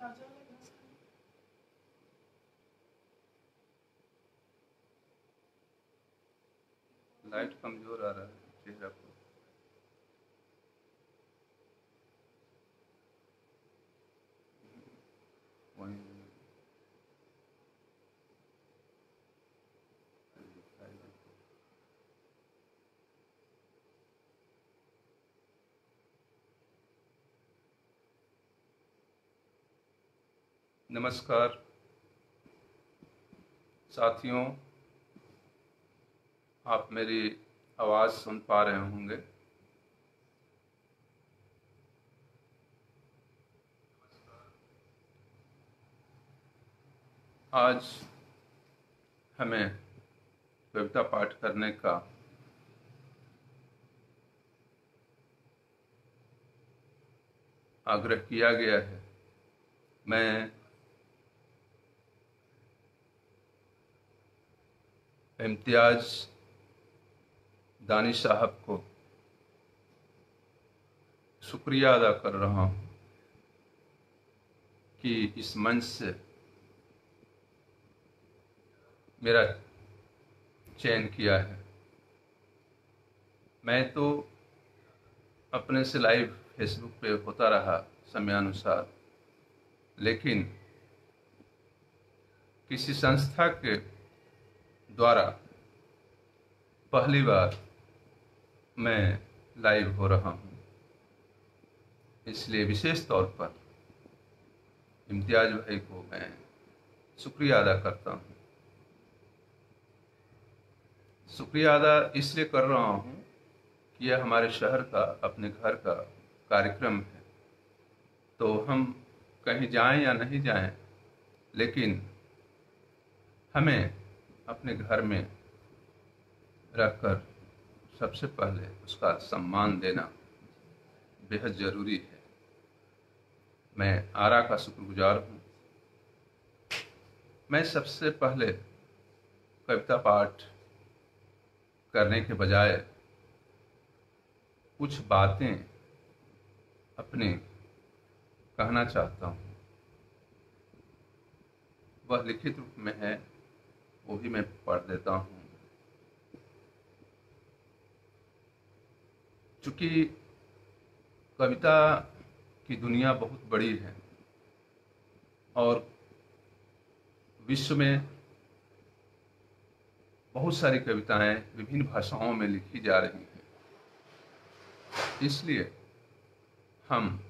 Light कमजोर आ रहा है चेहरा पर। वहीं नमस्कार साथियों, आप मेरी आवाज़ सुन पा रहे होंगे। आज हमें कविता पाठ करने का आग्रह किया गया है। मैं इम्तियाज़ दानिश साहब को शुक्रिया अदा कर रहा हूँ कि इस मंच से मेरा चयन किया है। मैं तो अपने से लाइव फेसबुक पे होता रहा समयानुसार, लेकिन किसी संस्था के द्वारा पहली बार मैं लाइव हो रहा हूँ, इसलिए विशेष तौर पर इम्तियाज़ भाई को मैं शुक्रिया अदा करता हूँ। शुक्रिया अदा इसलिए कर रहा हूँ कि यह हमारे शहर का, अपने घर का कार्यक्रम है। तो हम कहीं जाएं या नहीं जाएं, लेकिन हमें अपने घर में रखकर सबसे पहले उसका सम्मान देना बेहद ज़रूरी है। मैं आरा का शुक्रगुजार हूँ। मैं सबसे पहले कविता पाठ करने के बजाय कुछ बातें अपने कहना चाहता हूँ। वह लिखित रूप में है, वो भी मैं पढ़ देता हूँ। चूँकि कविता की दुनिया बहुत बड़ी है और विश्व में बहुत सारी कविताएं विभिन्न भाषाओं में लिखी जा रही हैं। इसलिए हम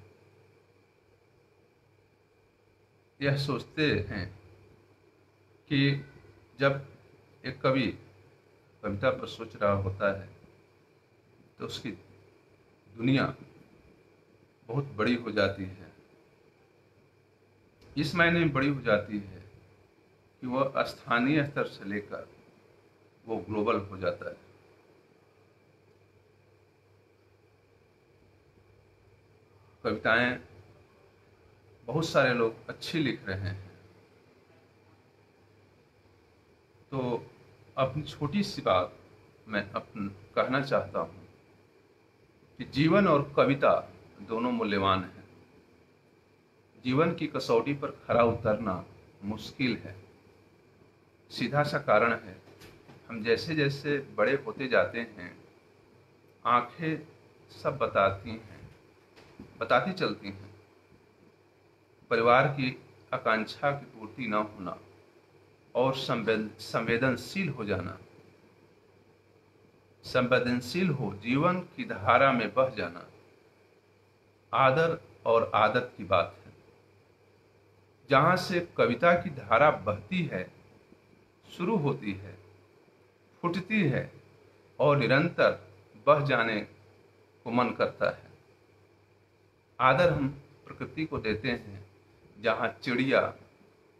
यह सोचते हैं कि जब एक कवि कविता पर सोच रहा होता है तो उसकी दुनिया बहुत बड़ी हो जाती है। इस मायने में बड़ी हो जाती है कि वह स्थानीय स्तर से लेकर वो ग्लोबल हो जाता है। कविताएं बहुत सारे लोग अच्छी लिख रहे हैं। तो अपनी छोटी सी बात मैं कहना चाहता हूँ कि जीवन और कविता दोनों मूल्यवान हैं। जीवन की कसौटी पर खरा उतरना मुश्किल है। सीधा सा कारण है, हम जैसे जैसे बड़े होते जाते हैं, आंखें सब बताती चलती हैं। परिवार की आकांक्षा की पूर्ति न होना और संवेदनशील हो जाना, संवेदनशील हो जीवन की धारा में बह जाना आदर और आदत की बात है। जहाँ से कविता की धारा बहती है, शुरू होती है, फूटती है और निरंतर बह जाने को मन करता है। आदर हम प्रकृति को देते हैं, जहाँ चिड़िया,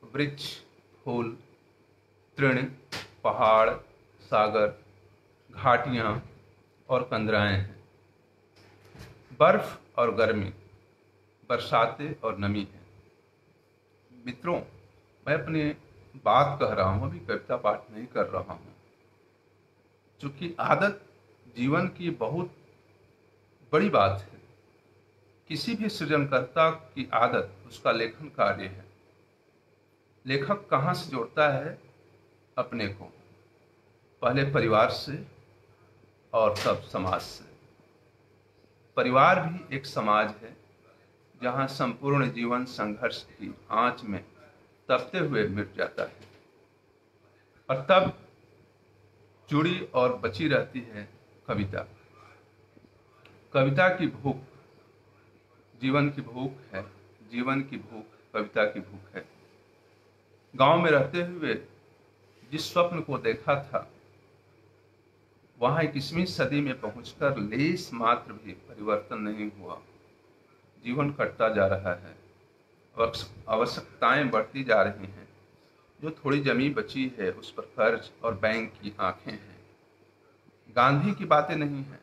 वृक्ष, फूल, तृण, पहाड़, सागर, घाटियाँ और कंदराएं हैं। बर्फ और गर्मी, बरसातें और नमी है। मित्रों, मैं अपनी बात कह रहा हूँ, अभी कविता पाठ नहीं कर रहा हूँ। चूंकि आदत जीवन की बहुत बड़ी बात है किसी भी सृजनकर्ता की आदत उसका लेखन कार्य है। लेखक कहाँ से जोड़ता है अपने को? पहले परिवार से और तब समाज से। परिवार भी एक समाज है जहाँ संपूर्ण जीवन संघर्ष की आंच में तपते हुए मिट जाता है, और तब जुड़ी और बची रहती है कविता। कविता की भूख जीवन की भूख है, जीवन की भूख कविता की भूख है। गांव में रहते हुए जिस स्वप्न को देखा था, वहां 21वीं सदी में पहुंचकर लेस मात्र भी परिवर्तन नहीं हुआ। जीवन कटता जा रहा है, आवश्यकताएं बढ़ती जा रही हैं। जो थोड़ी जमी बची है उस पर कर्ज और बैंक की आंखें हैं। गांधी की बातें नहीं है।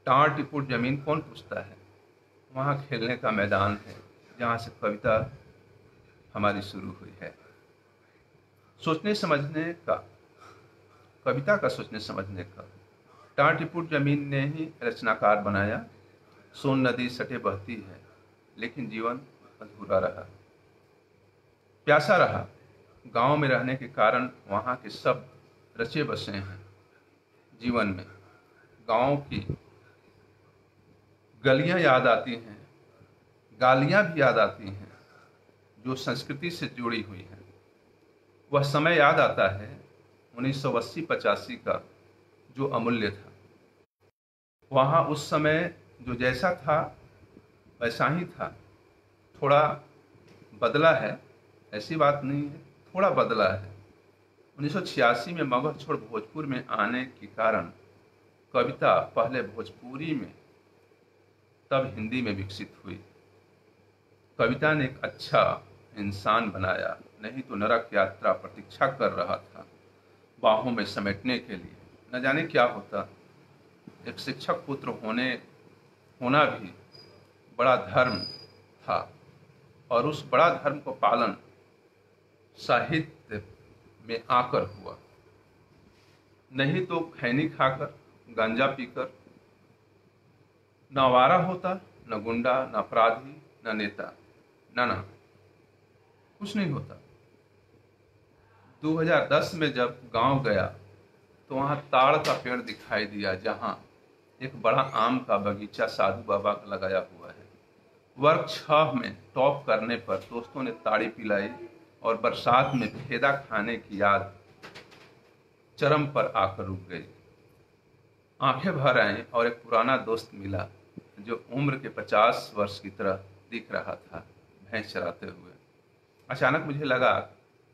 टार टिपुट जमीन कौन पूछता है? वहां खेलने का मैदान है जहां से कविता हमारी शुरू हुई है। सोचने समझने का, कविता का सोचने समझने का। टार टिपुट जमीन ने ही रचनाकार बनाया। सोन नदी सटे बहती है, लेकिन जीवन अधूरा रहा, प्यासा रहा। गांव में रहने के कारण वहां के शब्द रचे बसे हैं जीवन में। गांव की गलियां याद आती हैं, गालियां भी याद आती हैं जो संस्कृति से जुड़ी हुई हैं। वह समय याद आता है 1980-85 का, जो अमूल्य था। वहाँ उस समय जो जैसा था वैसा ही था। थोड़ा बदला है, ऐसी बात नहीं है, थोड़ा बदला है। 1986 में मगध छोड़ भोजपुर में आने के कारण कविता पहले भोजपुरी में तब हिंदी में विकसित हुई। कविता ने एक अच्छा इंसान बनाया, नहीं तो नरक यात्रा प्रतीक्षा कर रहा था बाहों में समेटने के लिए। न जाने क्या होता। एक शिक्षक पुत्र होना भी बड़ा धर्म था, और उस बड़ा धर्म को पालन साहित्य में आकर हुआ, नहीं तो खैनी खाकर, गांजा पीकर न आवारा होता, न गुंडा, न अपराधी, न नेता, न कुछ नहीं होता। 2010 में जब गांव गया तो वहां ताड़ का पेड़ दिखाई दिया, जहां एक बड़ा आम का बगीचा साधु बाबा का लगाया हुआ है। वर्ग 6 में टॉप करने पर दोस्तों ने ताड़ी पिलाई, और बरसात में फेदा खाने की याद चरम पर आकर रुक गई। आंखें भर आईं और एक पुराना दोस्त मिला जो उम्र के 50 वर्ष की तरह दिख रहा था, भैंस चराते हुए। अचानक मुझे लगा,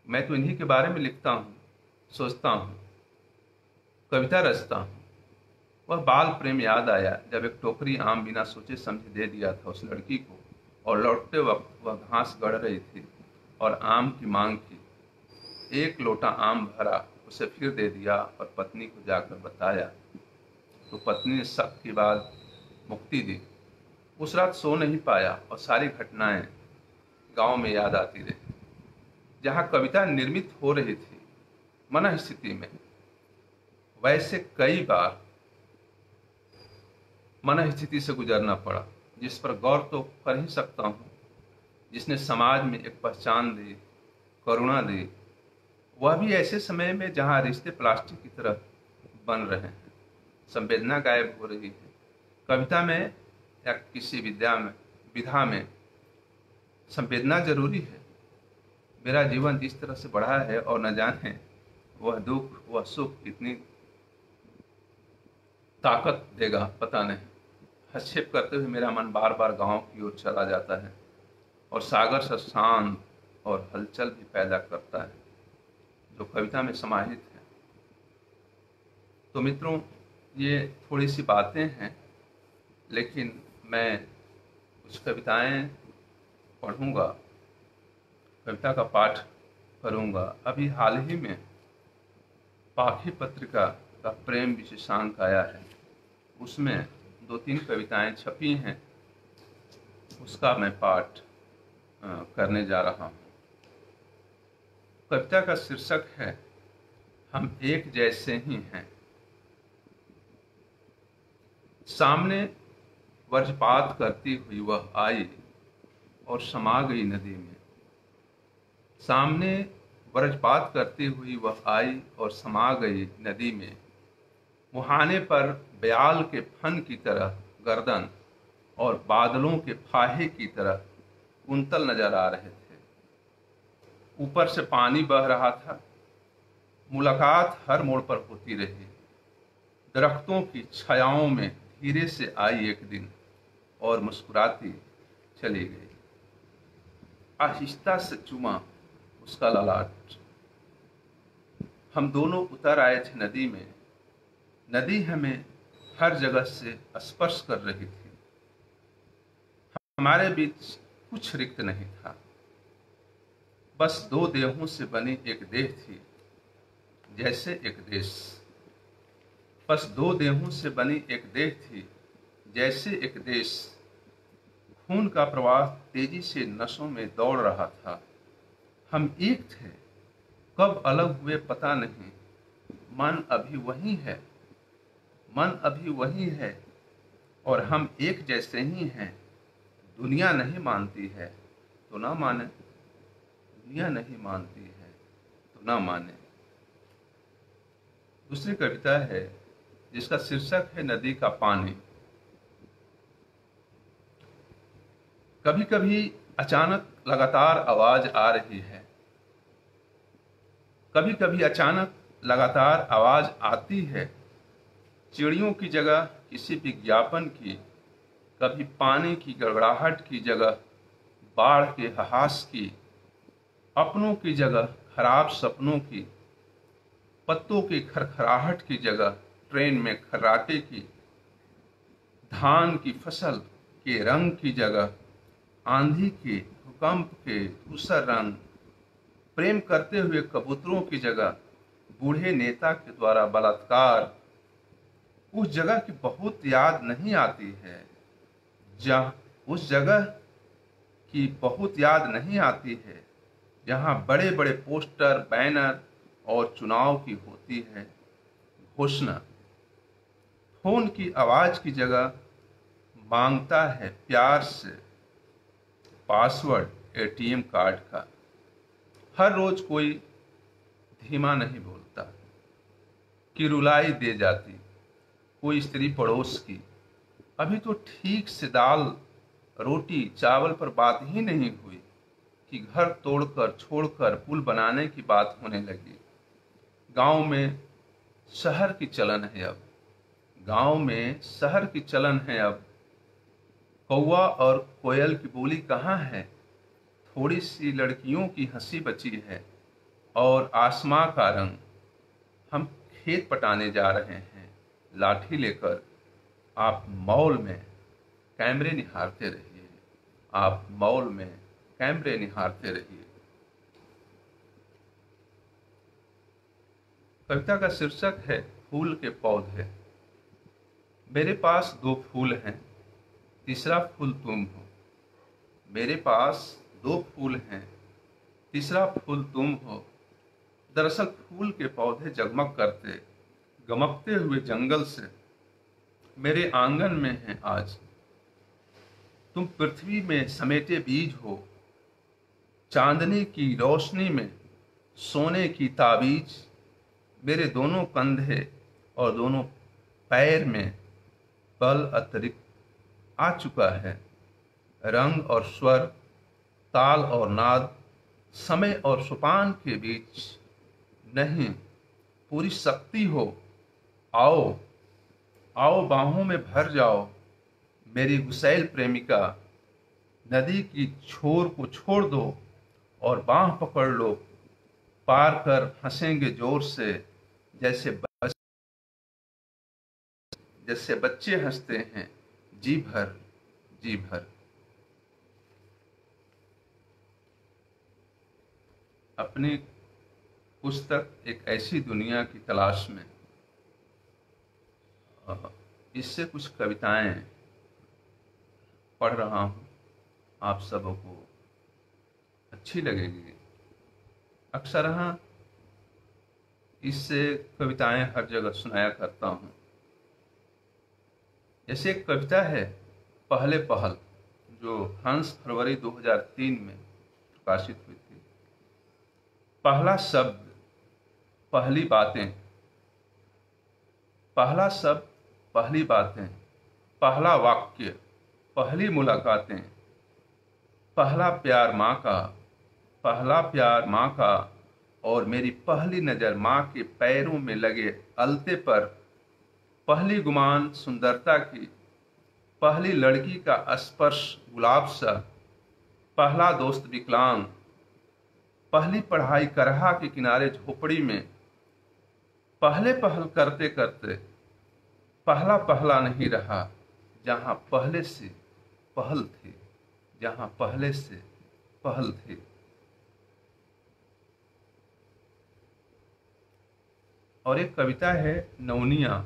मैं तो इन्हीं के बारे में लिखता हूँ, सोचता हूँ, कविता रचता हूँ। वह बाल प्रेम याद आया जब एक टोकरी आम बिना सोचे समझे दे दिया था उस लड़की को, और लौटते वक्त वह घास गढ़ रही थी और आम की मांग की। एक लोटा आम भरा, उसे फिर दे दिया और पत्नी को जाकर बताया, तो पत्नी ने शक के बाद मुक्ति दी। उस रात सो नहीं पाया और सारी घटनाएं गांव में याद आती रही। जहां कविता निर्मित हो रही थी मन स्थिति में, वैसे कई बार मन स्थिति से गुजरना पड़ा, जिस पर गौर तो कर ही सकता हूँ, जिसने समाज में एक पहचान दी, करुणा दी। वह भी ऐसे समय में जहाँ रिश्ते प्लास्टिक की तरह बन रहे हैं, संवेदना गायब हो रही है। कविता में या किसी विधा में संवेदना जरूरी है। मेरा जीवन जिस तरह से बढ़ा है, और न जाने वह दुख वह सुख कितनी ताकत देगा, पता नहीं। हस्तक्षेप करते हुए मेरा मन बार बार गांव की ओर चला जाता है, और सागर सा शांत और हलचल भी पैदा करता है जो कविता में समाहित है। तो मित्रों, ये थोड़ी सी बातें हैं, लेकिन मैं कुछ कविताएं पढ़ूंगा, कविता का पाठ करूंगा। अभी हाल ही में पाखी पत्रिका का प्रेम विशेषांक आया है, उसमें 2-3 कविताएं छपी हैं, उसका मैं पाठ करने जा रहा हूँ। कविता का शीर्षक है, हम एक जैसे ही हैं। सामने वज्रपात करती हुई वह आई और समा गई नदी में। सामने वज्रपात करती हुई वह आई और समा गई नदी में। मुहाने पर ब्याल के फन की तरह गर्दन और बादलों के फाहे की तरह कुंतल नजर आ रहे थे। ऊपर से पानी बह रहा था। मुलाकात हर मोड़ पर होती रही। दरख्तों की छायाओं में धीरे से आई एक दिन और मुस्कुराती चली गई। आहिस्ता से चुमा उसका ललाट। हम दोनों उतर आए थे नदी में। नदी हमें हर जगह से स्पर्श कर रही थी। हमारे बीच कुछ रिक्त नहीं था। बस दो देहों से बनी एक देह थी, जैसे एक देश। बस दो देहों से बनी एक देह थी, जैसे एक देश। खून का प्रवाह तेजी से नसों में दौड़ रहा था। हम एक थे, कब अलग हुए पता नहीं। मन अभी वही है, मन अभी वही है और हम एक जैसे ही हैं। दुनिया नहीं मानती है तो ना माने, दुनिया नहीं मानती है तो ना माने। दूसरी कविता है जिसका शीर्षक है नदी का पानी। कभी कभी अचानक लगातार आवाज आ रही है, कभी कभी अचानक लगातार आवाज आती है। चिड़ियों की जगह किसी विज्ञापन की, कभी पानी की गड़गड़ाहट की जगह बाढ़ के हाहास की, अपनों की जगह खराब सपनों की, पत्तों की खरखराहट की जगह ट्रेन में खर्राटे की, धान की फसल के रंग की जगह आंधी के भूकंप के धूसर रंग, प्रेम करते हुए कबूतरों की जगह बूढ़े नेता के द्वारा बलात्कार। उस जगह की बहुत याद नहीं आती है, जहाँ उस जगह की बहुत याद नहीं आती है जहाँ बड़े बड़े पोस्टर, बैनर और चुनाव की होती है घोषणा। फोन की आवाज की जगह मांगता है प्यार से पासवर्ड एटीएम कार्ड का। हर रोज कोई धीमा नहीं बोलता कि रुलाई दे जाती कोई स्त्री पड़ोस की। अभी तो ठीक से दाल रोटी चावल पर बात ही नहीं हुई कि घर तोड़कर छोड़कर पुल बनाने की बात होने लगी। गांव में शहर की चलन है अब, गांव में शहर की चलन है अब। कौवा और कोयल की बोली कहाँ है, थोड़ी सी लड़कियों की हंसी बची है और आसमां का रंग। हम खेत पटाने जा रहे हैं लाठी लेकर, आप मॉल में कैमरे निहारते रहिए, आप मॉल में कैमरे निहारते रहिए। कविता का शीर्षक है फूल के पौधे। मेरे पास दो फूल हैं, तीसरा फूल तुम हो। मेरे पास दो फूल हैं, तीसरा फूल तुम हो। दरअसल फूल के पौधे जगमग करते गमकते हुए जंगल से मेरे आंगन में हैं आज। तुम पृथ्वी में समेटे बीज हो, चांदनी की रोशनी में सोने की ताबीज। मेरे दोनों कंधे और दोनों पैर में बल अतिरिक्त आ चुका है। रंग और स्वर, ताल और नाद, समय और सोपान के बीच नहीं, पूरी शक्ति हो। आओ आओ बाहों में भर जाओ मेरी गुसैल प्रेमिका। नदी की छोर को छोड़ दो और बांह पकड़ लो, पार कर हंसेंगे जोर से जैसे बच्चे हंसते हैं जी भर जी भर। अपनी पुस्तक एक ऐसी दुनिया की तलाश में, इससे कुछ कविताएं पढ़ रहा हूँ, आप सबों को अच्छी लगेगी। अक्सर हाँ इससे कविताएं हर जगह सुनाया करता हूँ। जैसे एक कविता है पहले पहल जो हंस फरवरी 2003 में प्रकाशित हुई थी। पहला शब्द, पहली बातें, पहला शब्द, पहली बातें, पहला वाक्य, पहली मुलाकातें, पहला प्यार माँ का, पहला प्यार माँ का, और मेरी पहली नज़र माँ के पैरों में लगे अलते पर, पहली गुमान सुंदरता की, पहली लड़की का स्पर्श गुलाब सा, पहला दोस्त विकलांग, पहली पढ़ाई करहा के किनारे झोपड़ी में, पहले पहल करते करते पहला पहला नहीं रहा, जहां पहले से पहल थी, जहां पहले से पहल थी। और एक कविता है नौनिया।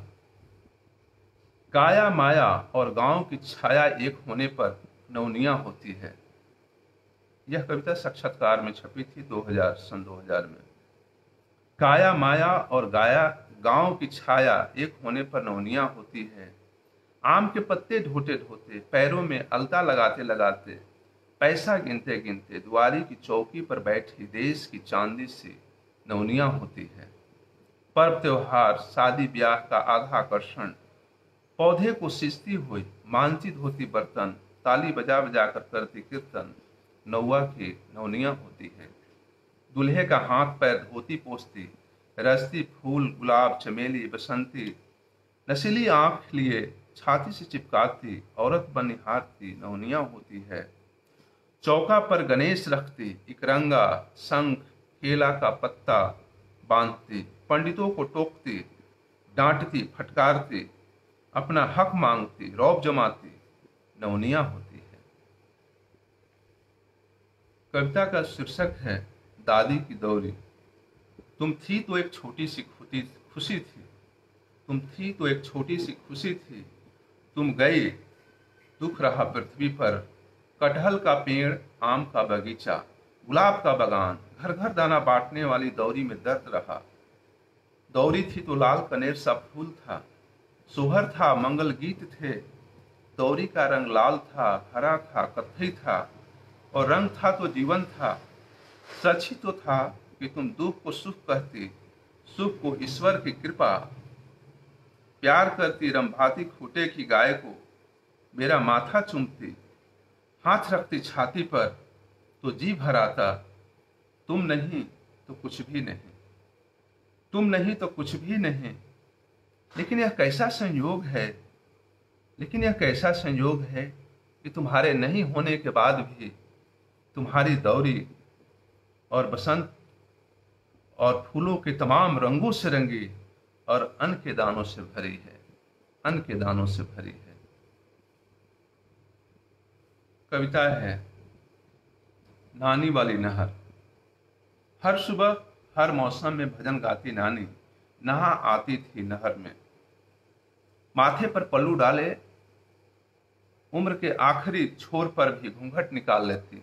काया माया और गांव की छाया एक होने पर नौनिया होती है। यह कविता साक्षात्कार में छपी थी सन 2000 में। काया माया और गांव की छाया एक होने पर नौनिया होती है। आम के पत्ते ढोते ढोते, पैरों में अलता लगाते लगाते, पैसा गिनते गिनते, दुआरी की चौकी पर बैठी देश की चांदी सी नौनिया होती है। पर्व त्योहार, शादी ब्याह का आधा आकर्षण, पौधे को सींचती हुई, मांझी धोती बर्तन, ताली बजा बजा कर करती कीर्तन, नौआ की नौनिया होती है। दूल्हे का हाथ पैर धोती पोंछती, रचती फूल गुलाब चमेली बसंती, नशीली आंख लिए छाती से चिपकाती, औरत बन निहारती नौनिया होती है। चौका पर गणेश रखती, इकरंगा शंख केला का पत्ता बांधती, पंडितों को टोकती, डांटती फटकारती, अपना हक मांगती, रौब जमाती नौनिया होती है। कविता का शीर्षक है दादी की दौरी। तुम थी तो एक छोटी सी खुशी थी, तुम थी तो एक छोटी सी खुशी थी, तुम गई दुख रहा पृथ्वी पर, कटहल का पेड़, आम का बगीचा, गुलाब का बगान, घर घर दाना बांटने वाली दौरी में दर्द रहा। दौरी थी तो लाल कनेर सा फूल था, सोहर था मंगल गीत थे, दौरी का रंग लाल था, हरा था, कत्थई था, और रंग था तो जीवन था। सच ही तो था कि तुम दुख को सुख कहती, सुख को ईश्वर की कृपा, प्यार करती रंभाती खूटे की गाय को, मेरा माथा चूमती, हाथ रखती छाती पर तो जी भर आता। तुम नहीं तो कुछ भी नहीं, तुम नहीं तो कुछ भी नहीं। लेकिन यह कैसा संयोग है, लेकिन यह कैसा संयोग है कि तुम्हारे नहीं होने के बाद भी तुम्हारी दौरी और बसंत और फूलों के तमाम रंगों से रंगी और अन्न के दानों से भरी है, अन्न के दानों से भरी है। कविता है नानी वाली नहर। हर सुबह हर मौसम में भजन गाती नानी नहा आती थी नहर में, माथे पर पल्लू डाले उम्र के आखिरी छोर पर भी घूंघट निकाल लेती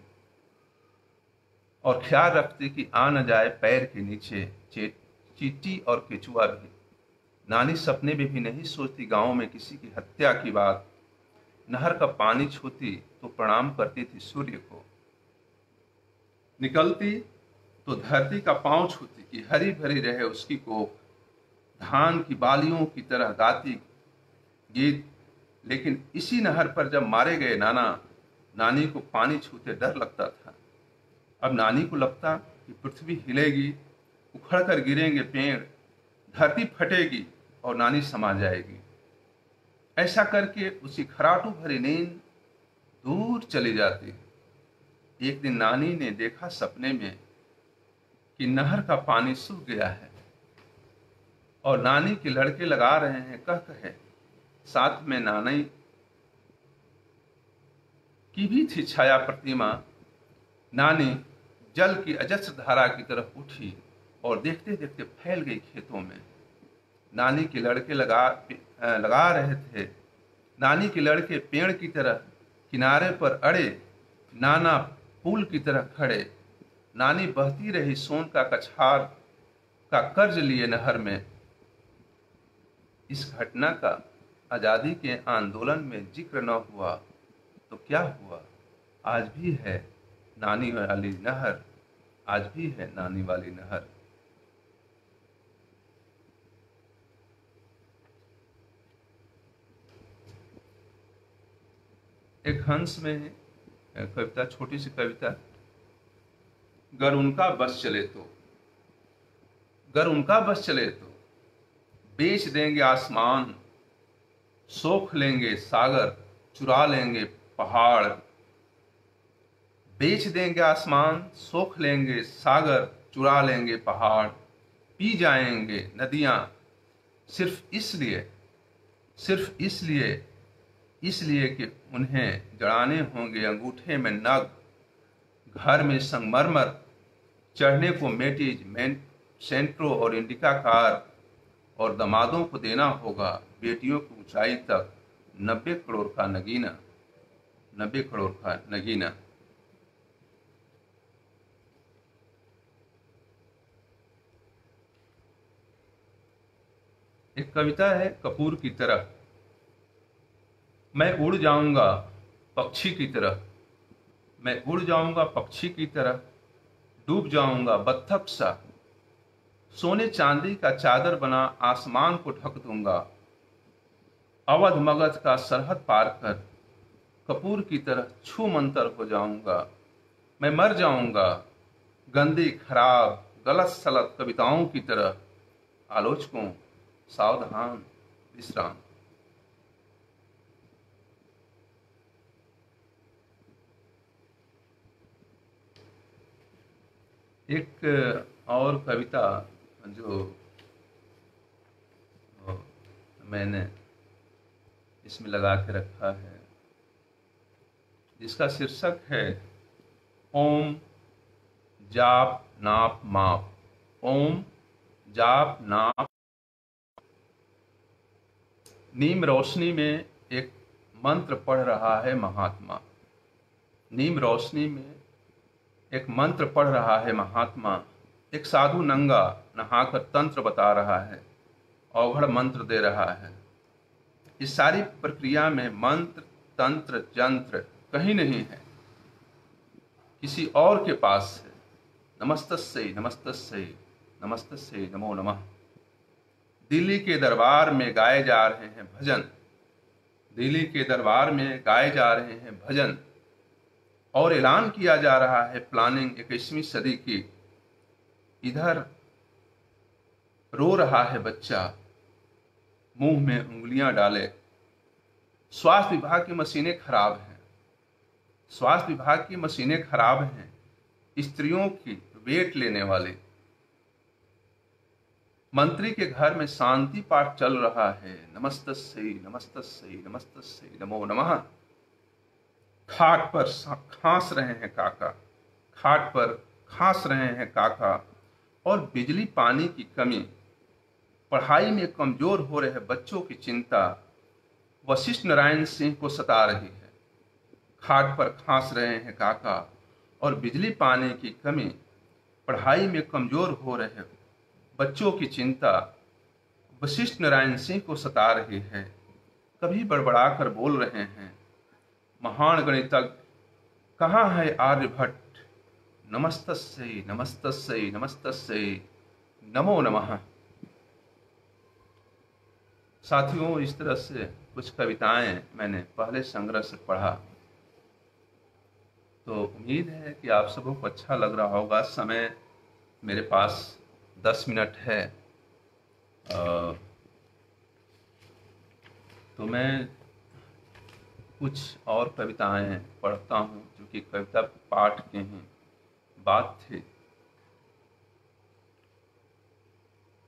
और ख्याल रखती कि आ न जाए पैर के नीचे चींटी और केचुआ भी। नानी सपने में भी नहीं सोचती गांव में किसी की हत्या की बात। नहर का पानी छूती तो प्रणाम करती थी सूर्य को, निकलती तो धरती का पांव छूती कि हरी भरी रहे उसकी कोख। धान की बालियों की तरह गाती गीत। लेकिन इसी नहर पर जब मारे गए नाना, नानी को पानी छूते डर लगता था। अब नानी को लगता कि पृथ्वी हिलेगी, उखड़कर गिरेंगे पेड़, धरती फटेगी और नानी समा जाएगी। ऐसा करके उसी खराटू भरी नींद दूर चली जाती। एक दिन नानी ने देखा सपने में कि नहर का पानी सूख गया है और नानी के लड़के लगा रहे हैं कह कहे। साथ में नानी की भी थी छाया प्रतिमा। नानी जल की अजस्र धारा की तरफ उठी और देखते देखते फैल गई खेतों में। नानी के लड़के लगा रहे थे। नानी के लड़के पेड़ की तरह किनारे पर अड़े, नाना पुल की तरह खड़े। नानी बहती रही सोन का कछार का कर्ज लिए नहर में। इस घटना का आजादी के आंदोलन में जिक्र न हुआ, तो क्या हुआ, आज भी है नानी वाली नहर, आज भी है नानी वाली नहर। एक हंस में कविता, छोटी सी कविता, गर उनका बस चले तो, गर उनका बस चले तो बेच देंगे आसमान, सोख लेंगे सागर, चुरा लेंगे पहाड़। बेच देंगे आसमान, सोख लेंगे सागर, चुरा लेंगे पहाड़। पी जाएंगे नदियां सिर्फ इसलिए, सिर्फ इसलिए, इसलिए कि उन्हें जड़ाने होंगे अंगूठे में नग। घर में संगमरमर, चढ़ने को मेटीज, सेंट्रो और इंडिका कार, और दामादों को देना होगा बेटियों की ऊंचाई तक 90 करोड़ का नगीना, 90 करोड़ का नगीना। एक कविता है कपूर की तरह, मैं उड़ जाऊंगा पक्षी की तरह, मैं उड़ जाऊंगा पक्षी की तरह, डूब जाऊंगा बत्तख सा, सोने चांदी का चादर बना आसमान को ढक दूंगा। अवध मगध का सरहद पार कर कपूर की तरह छू मंतर हो जाऊंगा। मैं मर जाऊंगा गंदी खराब गलत सलत कविताओं की तरह। आलोचकों सावधान विश्राम। एक और कविता जो मैंने इसमें लगा के रखा है, जिसका शीर्षक है ओम जाप नाप माप। ओम जाप नाप। नीम रोशनी में एक मंत्र पढ़ रहा है महात्मा, नीम रोशनी में एक मंत्र पढ़ रहा है महात्मा। एक साधु नंगा नहाकर तंत्र बता रहा है, अवघड़ मंत्र दे रहा है। इस सारी प्रक्रिया में मंत्र तंत्र जंत्र कहीं नहीं है, किसी और के पास है। नमस्तस्यै नमस्तस्यै नमस्तस्यै नमो नमः। दिल्ली के दरबार में गाए जा रहे हैं भजन, दिल्ली के दरबार में गाए जा रहे हैं भजन, और ऐलान किया जा रहा है प्लानिंग 21वीं सदी की। इधर रो रहा है बच्चा मुंह में उंगलियां डाले। स्वास्थ्य विभाग की मशीनें खराब हैं, स्वास्थ्य विभाग की मशीनें खराब हैं, स्त्रियों की वेट लेने वाली। मंत्री के घर में शांति पाठ चल रहा है। नमस्तस्यै नमस्तस्यै नमस्तस्यै नमो नमः। खाट पर खांस रहे हैं काका, खाट पर खांस रहे हैं काका, और बिजली पानी की कमी, पढ़ाई में कमजोर हो रहे बच्चों की चिंता वशिष्ठ नारायण सिंह को सता रही है। खाट पर खांस रहे हैं काका और बिजली पानी की कमी, पढ़ाई में कमजोर हो रहे बच्चों की चिंता वशिष्ठ नारायण सिंह को सता रही है। कभी बड़बड़ाकर बोल रहे हैं, महान गणितज्ञ कहाँ है आर्यभट्ट। नमस्तस्यै नमस्तस्यै नमस्तस्यै नमो नमः। साथियों, इस तरह से कुछ कविताएं मैंने पहले संग्रह से पढ़ा, तो उम्मीद है कि आप सबों को अच्छा लग रहा होगा। समय मेरे पास 10 मिनट है, तो मैं कुछ और कविताएं पढ़ता हूं जो कि कविता पाठ के हैं, बात थे।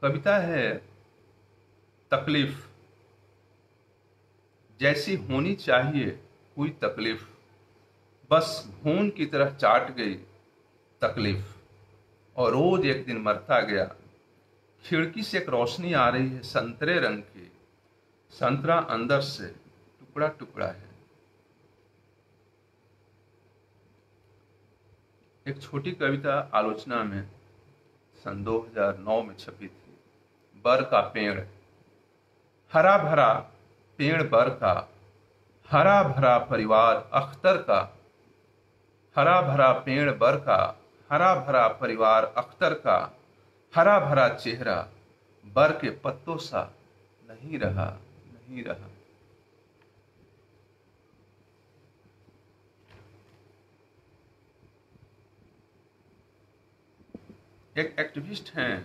कविता है तकलीफ। जैसी होनी चाहिए कोई तकलीफ, बस खून की तरह चाट गई तकलीफ, और रोज एक दिन मरता गया। खिड़की से एक रोशनी आ रही है संतरे रंग की, संतरा अंदर से टुकड़ा टुकड़ा है। एक छोटी कविता आलोचना में सन 2009 में छपी थी। बर का पेड़, हरा भरा पेड़ बर का, हरा भरा परिवार अख्तर का, हरा भरा पेड़ बर का, हरा भरा परिवार अख्तर का, हरा भरा चेहरा बर के पत्तों सा नहीं रहा, नहीं रहा। एक एक्टिविस्ट हैं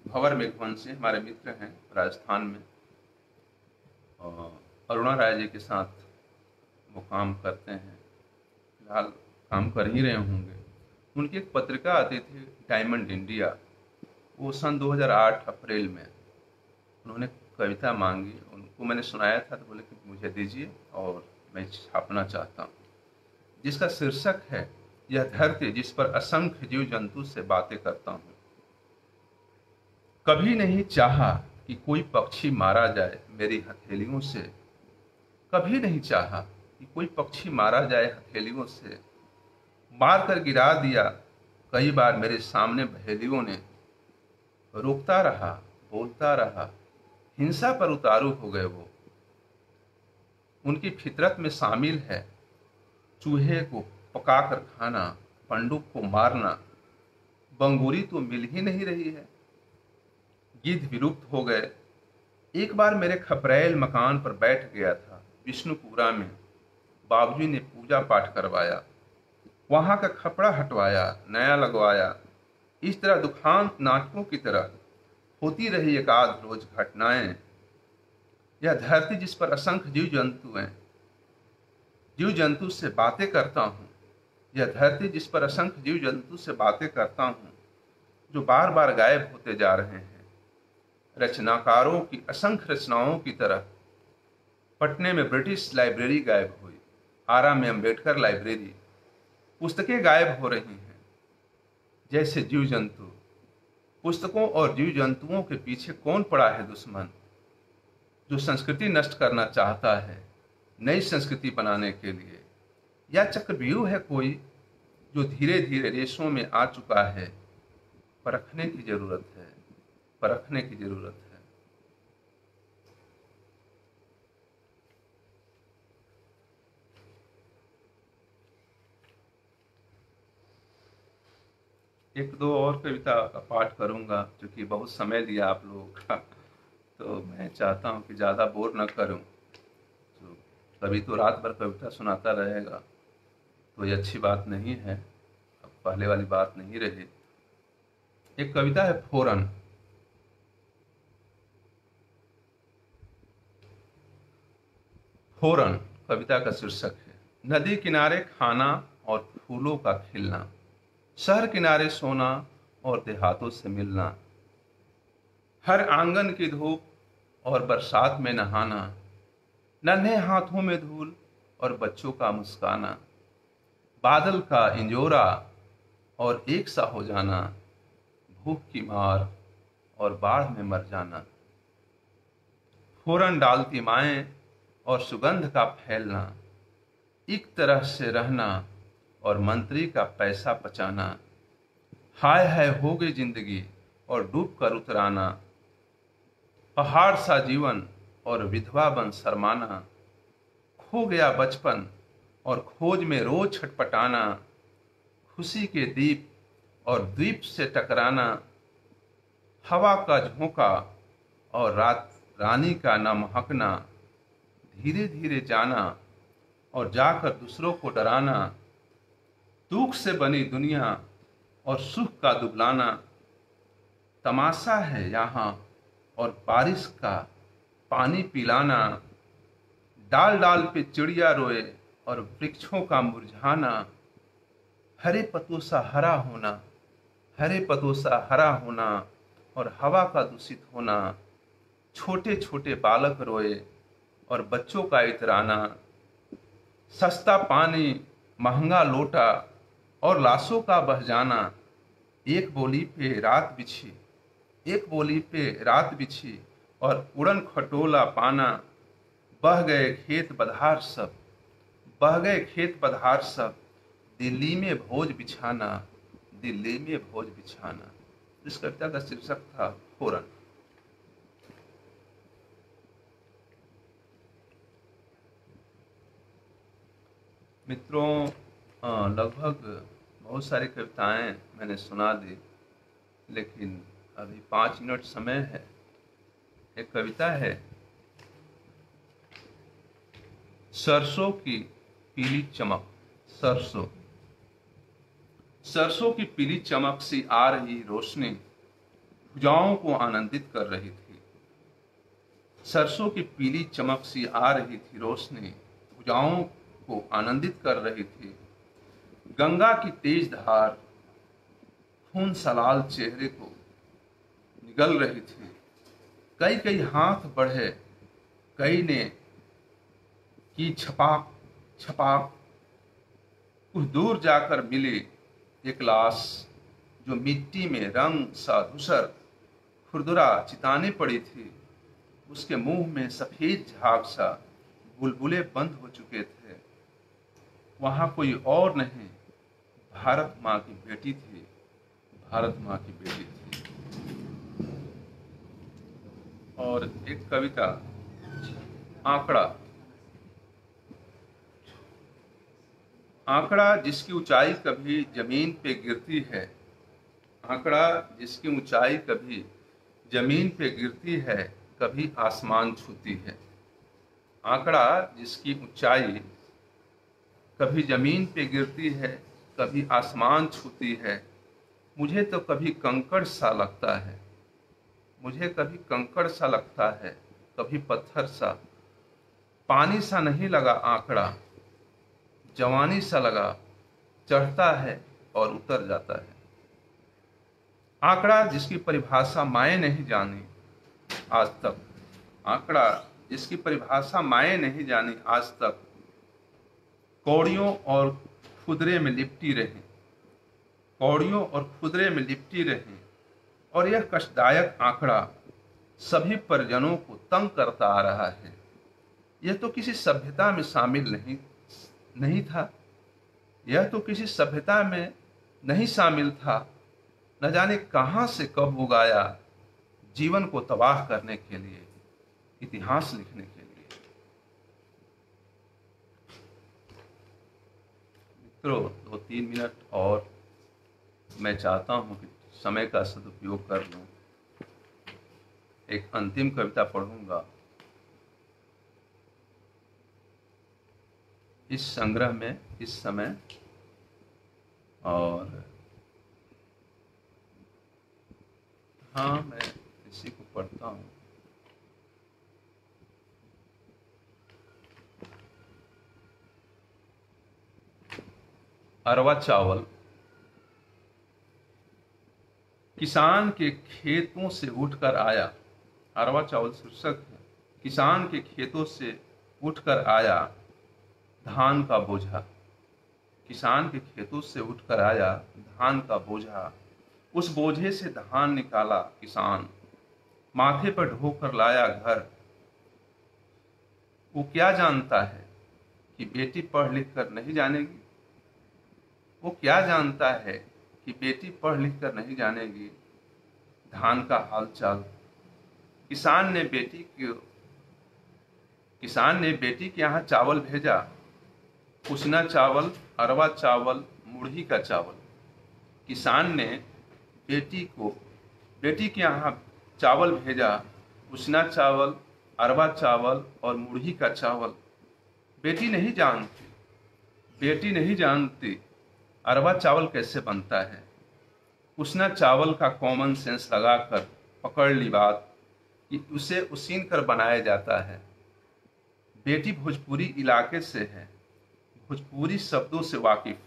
भंवर मेघवंशी, हमारे मित्र हैं राजस्थान में, और अरुणा राय जी के साथ वो काम करते हैं, फिलहाल काम कर ही रहे होंगे। उनकी एक पत्रिका आती थी डायमंड इंडिया, वो सन 2008 अप्रैल में उन्होंने कविता मांगी, उनको मैंने सुनाया था तो बोले कि मुझे दीजिए और मैं छापना चाहता हूँ, जिसका शीर्षक है यह धरती जिस पर असंख्य जीव जंतु से बातें करता हूँ। कभी नहीं चाहा कि कोई पक्षी मारा जाए मेरी हथेलियों से, कभी नहीं चाहा कि कोई पक्षी मारा जाए हथेलियों से, मार कर गिरा दिया कई बार मेरे सामने बहेलियों ने, रोकता रहा बोलता रहा, हिंसा पर उतारू हो गए वो। उनकी फितरत में शामिल है चूहे को पकाकर खाना, पंडुप को मारना, बंगूरी तो मिल ही नहीं रही है, गिद्ध विलुप्त हो गए। एक बार मेरे खपरेल मकान पर बैठ गया था विष्णुपुरा में, बाबूजी ने पूजा पाठ करवाया, वहां का खपड़ा हटवाया नया लगवाया। इस तरह दुखांत नाटकों की तरह होती रही एक आध रोज घटनाएं। यह धरती जिस पर असंख्य जीव जंतु हैं, जीव जंतु से बातें करता हूँ, यह धरती जिस पर असंख्य जीव जंतु से बातें करता हूँ, जो बार बार गायब होते जा रहे हैं। रचनाकारों की असंख्य रचनाओं की तरह पटने में ब्रिटिश लाइब्रेरी गायब हुई, आरा में अम्बेडकर लाइब्रेरी, पुस्तकें गायब हो रही हैं। जैसे जीव जंतु, पुस्तकों और जीव जंतुओं के पीछे कौन पड़ा है दुश्मन, जो संस्कृति नष्ट करना चाहता है नई संस्कृति बनाने के लिए, या चक्रव्यूह है कोई जो धीरे धीरे रेशों में आ चुका है। परखने की जरूरत है, परखने की जरूरत है। एक दो और कविता का पाठ करूंगा, क्योंकि बहुत समय लिया आप लोगों का, तो मैं चाहता हूं कि ज़्यादा बोर न करूं। तो कभी तो रात भर कविता सुनाता रहेगा तो ये अच्छी बात नहीं है, अब पहले वाली बात नहीं रही। एक कविता है फोरन। फोरन कविता का शीर्षक है। नदी किनारे खाना और फूलों का खिलना, शहर किनारे सोना और देहातों से मिलना, हर आंगन की धूप और बरसात में नहाना, नन्हे हाथों में धूल और बच्चों का मुस्काना, बादल का इंजोरा और एक सा हो जाना, भूख की मार और बाढ़ में मर जाना, फोरन डालती माएं और सुगंध का फैलना, एक तरह से रहना और मंत्री का पैसा बचाना, हाय हाय हो गई जिंदगी और डूब कर उतराना, पहाड़ सा जीवन और विधवा बन शर्माना, खो गया बचपन और खोज में रोज छटपटाना, खुशी के दीप और द्वीप से टकराना, हवा का झोंका और रात रानी का न महकना, धीरे धीरे जाना और जाकर दूसरों को डराना, दुख से बनी दुनिया और सुख का दुबलाना, तमाशा है यहाँ और बारिश का पानी पिलाना, डाल डाल पे चिड़िया रोए और वृक्षों का मुरझाना, हरे पत्तों सा हरा होना, हरे पत्तों सा हरा होना और हवा का दूषित होना, छोटे छोटे बालक रोए और बच्चों का इतराना, सस्ता पानी महंगा लोटा और लाशों का बह जाना, एक बोली पे रात बिछी, एक बोली पे रात बिछी और उड़न खटोला पाना, बह गए खेत बधार सब, बह गए खेत बधार सब, दिल्ली में भोज बिछाना, दिल्ली में भोज बिछाना। इस कविता का शीर्षक था फोरन। मित्रों, लगभग बहुत सारी कविताएं मैंने सुना दी, लेकिन अभी 5 मिनट समय है। एक कविता है, सरसों की पीली चमक। सरसों सरसों की पीली चमक सी आ रही रोशनी भुजाओं को आनंदित कर रही थी। सरसों की पीली चमक सी आ रही थी रोशनी भुजाओं को आनंदित कर रही थी। गंगा की तेज धार खून सलाल चेहरे को निगल रही थी। कई कई हाथ बढ़े, कई ने की छपाक छपाक। कुछ दूर जाकर मिली एक लाश, जो मिट्टी में रंग सा धूसर खुरदुरा चिताने पड़ी थी। उसके मुंह में सफेद झाग सा बुलबुले बंद हो चुके थे। वहां कोई और नहीं, भारत माँ की बेटी थी। भारत माँ की बेटी थी। और एक कविता, आंकड़ा। आंकड़ा जिसकी ऊंचाई कभी जमीन पे गिरती है, आंकड़ा जिसकी ऊंचाई कभी जमीन पे गिरती है, कभी आसमान छूती है। आंकड़ा जिसकी ऊंचाई कभी जमीन पे गिरती है, कभी आसमान छूती है। मुझे तो कभी कंकड़ सा लगता है, मुझे कभी कंकड़ सा लगता है, कभी पत्थर सा। पानी सा नहीं लगा आंकड़ा, जवानी सा लगा, चढ़ता है और उतर जाता है। आंकड़ा जिसकी परिभाषा माए नहीं जानी आज तक, आंकड़ा जिसकी परिभाषा माए नहीं जानी आज तक, कौड़ियों और खुदरे में लिपटी रही, कौड़ियों और खुदरे में लिपटी रही। और यह कष्टदायक आंकड़ा सभी परिजनों को तंग करता आ रहा है। यह तो किसी सभ्यता में शामिल नहीं था, यह तो किसी सभ्यता में नहीं शामिल था। न जाने कहां से कब उगाया, जीवन को तबाह करने के लिए, इतिहास लिखने के लिए। मित्रों, 2-3 मिनट और मैं चाहता हूं कि समय का सदुपयोग कर लूं। एक अंतिम कविता पढ़ूंगा। इस संग्रह में इस समय, और हाँ, मैं इसी को पढ़ता हूं। अरवा चावल। किसान के खेतों से उठकर आया, अरवा चावल शीर्षक है। किसान के खेतों से उठकर आया धान का बोझा, किसान के खेतों से उठकर आया धान का बोझा। उस बोझे से धान निकाला किसान, माथे पर ढोकर लाया घर। वो क्या जानता है कि बेटी पढ़ लिख कर नहीं जानेगी, वो क्या जानता है कि बेटी पढ़ लिख कर नहीं जानेगी धान का हाल चाल। किसान ने बेटी के यहाँ चावल भेजा, उसना चावल, अरवा चावल, मुढ़ी का चावल। किसान ने बेटी के यहाँ चावल भेजा, उसना चावल, अरवा चावल और मुढ़ी का चावल। बेटी नहीं जानती अरवा चावल कैसे बनता है। उसना चावल का कॉमन सेंस लगाकर पकड़ ली बात कि उसे उसीन कर बनाया जाता है। बेटी भोजपुरी इलाके से है, भोजपुरी शब्दों से वाकिफ।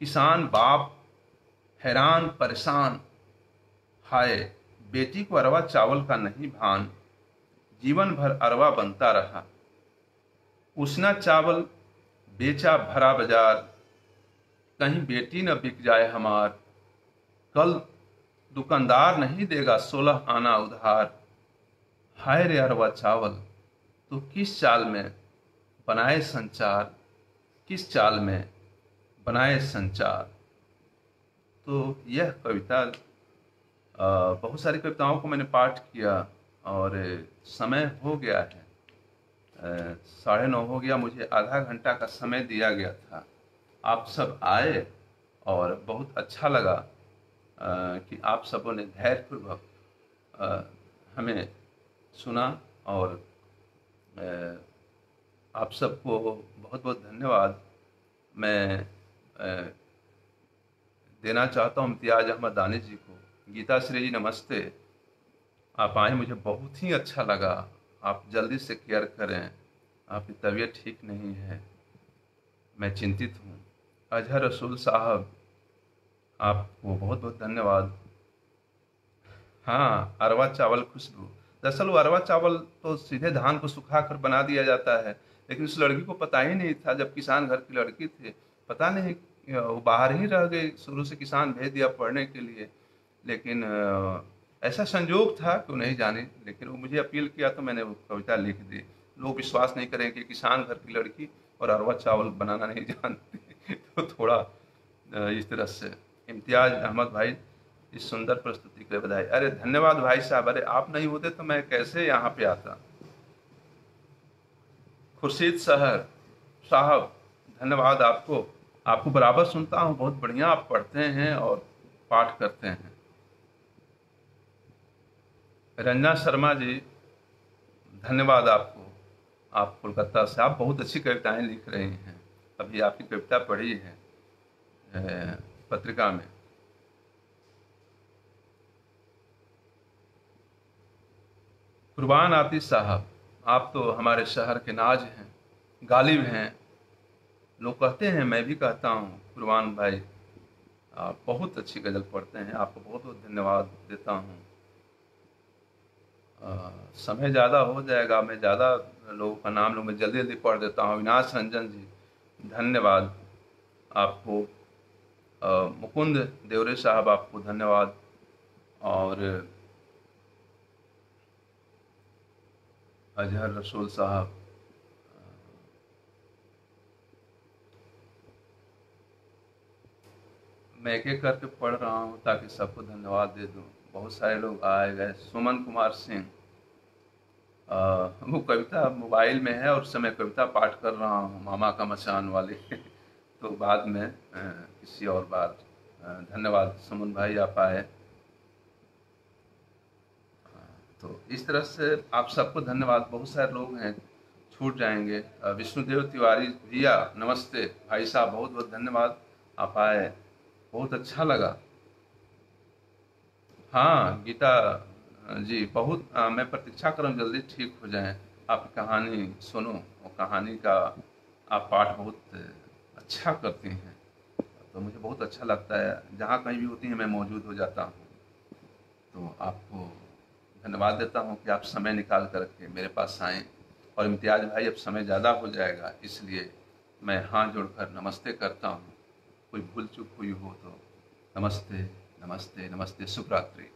किसान बाप हैरान परेशान, हाय बेटी को अरवा चावल का नहीं भान। जीवन भर अरवा बनता रहा। उसना चावल बेचा भरा बाजार, कहीं बेटी न बिक जाए हमार। कल दुकानदार नहीं देगा 16 आना उधार। हाय रे अरवा चावल, तो किस चाल में बनाए संचार, किस चाल में बनाए संचार। तो यह कविता, बहुत सारी कविताओं को मैंने पाठ किया और समय हो गया है। 9:30 हो गया, मुझे आधा घंटा का समय दिया गया था। आप सब आए और बहुत अच्छा लगा कि आप सबों ने धैर्यपूर्वक हमें सुना। और आप सबको बहुत बहुत धन्यवाद मैं देना चाहता हूँ इम्तियाज़ अहमद दानिश जी को। गीता श्री जी नमस्ते, आप आए, मुझे बहुत ही अच्छा लगा। आप जल्दी से केयर करें, आपकी तबीयत ठीक नहीं है, मैं चिंतित हूँ। अजहर रसूल साहब, आपको बहुत बहुत धन्यवाद। हाँ, अरवा चावल खुशबू, दरअसल वो अरवा चावल तो सीधे धान को सुखा कर बना दिया जाता है, लेकिन उस लड़की को पता ही नहीं था। जब किसान घर की लड़की थी, पता नहीं वो बाहर ही रह गई। शुरू से किसान भेज दिया पढ़ने के लिए, लेकिन ऐसा संजोग था कि वो नहीं जाने। लेकिन वो मुझे अपील किया तो मैंने वो कविता लिख दी। लोग विश्वास नहीं करें कि किसान घर की लड़की और अरवा चावल बनाना नहीं जानती तो थोड़ा इस तरह से। इम्तियाज अहमद भाई, इस सुंदर प्रस्तुति के लिए बधाई। अरे धन्यवाद भाई साहब, अरे आप नहीं होते तो मैं कैसे यहाँ पे आता। खुर्शीद सहर साहब, धन्यवाद आपको। आपको बराबर सुनता हूँ, बहुत बढ़िया आप पढ़ते हैं और पाठ करते हैं। रंजना शर्मा जी, धन्यवाद आपको। आप कोलकाता से, आप बहुत अच्छी कविताएं लिख रही हैं। अभी आपकी कविता पढ़ी है पत्रिका में। कुर्बान आतिश साहब, आप तो हमारे शहर के नाज हैं, गालिब हैं। लोग कहते हैं, मैं भी कहता हूँ, कुर्बान भाई आप बहुत अच्छी गज़ल पढ़ते हैं। आपको बहुत बहुत धन्यवाद देता हूँ। समय ज़्यादा हो जाएगा, मैं ज़्यादा लोगों का नाम लूँ, मैं जल्दी जल्दी पढ़ देता हूँ। अविनाश रंजन जी, धन्यवाद आपको। मुकुंद देवरे साहब, आपको धन्यवाद। और अजहर रसूल साहब, मैं एक एक करके पढ़ रहा हूँ ताकि सबको धन्यवाद दे दूँ। बहुत सारे लोग आए गए। सुमन कुमार सिंह, वो कविता मोबाइल में है और उस समय कविता पाठ कर रहा हूँ, मामा का मचान वाली तो बाद में किसी और बार। धन्यवाद सुमन भाई, आप आए। तो इस तरह से आप सबको धन्यवाद। बहुत सारे लोग हैं, छूट जाएंगे। विष्णुदेव तिवारी भैया नमस्ते। भाई साहब बहुत बहुत धन्यवाद, आप आए, बहुत अच्छा लगा। हाँ गीता जी, बहुत मैं प्रतीक्षा कर रहा हूँ जल्दी ठीक हो जाएं। आप कहानी सुनो, और कहानी का आप पाठ बहुत अच्छा करती हैं, तो मुझे बहुत अच्छा लगता है। जहाँ कहीं भी होती हैं मैं मौजूद हो जाता हूँ। तो आपको धन्यवाद देता हूँ कि आप समय निकाल कर के मेरे पास आएँ। और इम्तियाज़ भाई, अब समय ज़्यादा हो जाएगा, इसलिए मैं हाथ जोड़कर नमस्ते करता हूँ। कोई भूल चूक हुई हो तो नमस्ते नमस्ते नमस्ते, शुभ रात्रि।